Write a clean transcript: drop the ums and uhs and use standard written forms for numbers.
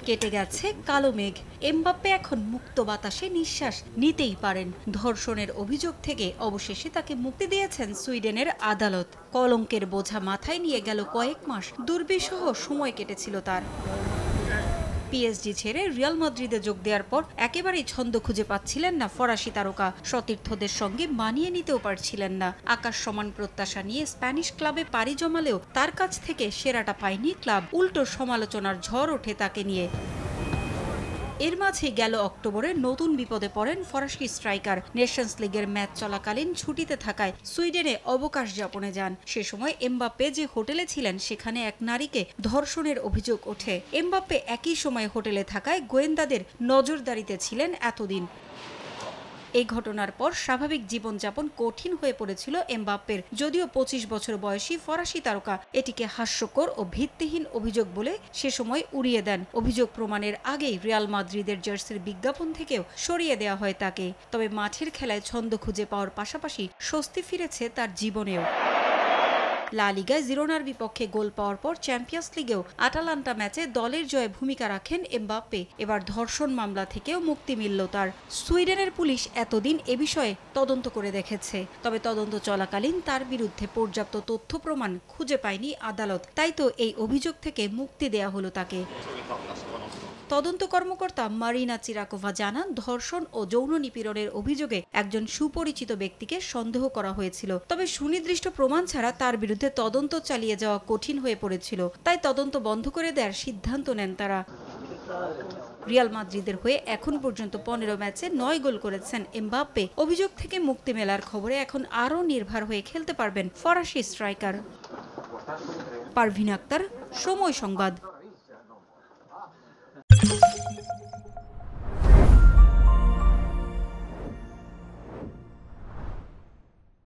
কেটে গেছে কালো মেঘ, এমবাপ্পে এখন মুক্ত বাতাসে নিঃশ্বাস নিতেই পারেন। ধর্ষণের অভিযোগ থেকে অবশেষে তাকে মুক্তি দিয়েছেন সুইডেনের আদালত। কলঙ্কের বোঝা মাথায় নিয়ে গেল কয়েক মাস, দুর্বিষহ সময় কেটেছিল তার। পিএসজি ছেড়ে রিয়াল মাদ্রিদে যোগ দেওয়ার পর একেবারেই ছন্দ খুঁজে পাচ্ছিলেন না ফরাসি তারকা। সতীর্থদের সঙ্গে মানিয়ে নিতেও পারছিলেন না। আকাশ সমান প্রত্যাশা নিয়ে স্প্যানিশ ক্লাবে পাড়ি জমালেও তার কাছ থেকে সেরাটা পায়নি ক্লাব। উল্টো সমালোচনার ঝড় ওঠে তাকে নিয়ে। এর মাঝে গেল অক্টোবরে নতুন বিপদে পড়েন ফরাসি স্ট্রাইকার। নেশনস লিগের ম্যাচ চলাকালীন ছুটিতে থাকায় সুইডেনে অবকাশ যাপনে যান। সে সময় এমবাপ্পে যে হোটেলে ছিলেন সেখানে এক নারীকে ধর্ষণের অভিযোগ ওঠে। এমবাপ্পে একই সময় হোটেলে থাকায় গোয়েন্দাদের নজরদারিতে ছিলেন এতদিন। এই ঘটনার পর স্বাভাবিক জীবনযাপন কঠিন হয়ে পড়েছিল এমবাপ্পের। যদিও ২৫ বছর বয়সী ফরাসি তারকা এটিকে হাস্যকর ও ভিত্তিহীন অভিযোগ বলে সে সময় উড়িয়ে দেন। অভিযোগ প্রমাণের আগেই রিয়াল মাদ্রিদের জার্সির বিজ্ঞাপন থেকেও সরিয়ে দেওয়া হয় তাকে। তবে মাঠের খেলায় ছন্দ খুঁজে পাওয়ার পাশাপাশি স্বস্তি ফিরেছে তার জীবনেও। লা লিগায় জিরোনার বিপক্ষে গোল পাওয়ার পর চ্যাম্পিয়ন্স লিগেও আটালান্টা ম্যাচে দলের জয়ে ভূমিকা রাখেন এমবাপ্পে। এবার ধর্ষণ মামলা থেকেও মুক্তি মিলল তার। সুইডেনের পুলিশ এতদিন এ বিষয়ে তদন্ত করে দেখেছে, তবে তদন্ত চলাকালীন তার বিরুদ্ধে পর্যাপ্ত তথ্য প্রমাণ খুঁজে পায়নি আদালত। তাই তো এই অভিযোগ থেকে মুক্তি দেয়া হলো তাকে। তদন্ত কর্মকর্তা মারিনা চিরাকোভা জানান, ধর্ষণ ও যৌন নিপীড়নের অভিযোগে একজন সুপরিচিত ব্যক্তিকে সন্দেহ করা হয়েছিল। তবে সুনির্দিষ্ট প্রমাণ ছাড়া তার বিরুদ্ধে তদন্ত চালিয়ে যাওয়া কঠিন হয়ে পড়েছিল। তাই তদন্ত বন্ধ করে দেওয়ার সিদ্ধান্ত নেন তারা। রিয়াল মাদ্রিদের হয়ে এখন পর্যন্ত ১৫ ম্যাচে ৯ গোল করেছেন এমবাপ্পে। অভিযোগ থেকে মুক্তি মেলার খবরে এখন আরও নির্ভর হয়ে খেলতে পারবেন ফরাসি স্ট্রাইকার। পারভিন আক্তার, সময় সংবাদ।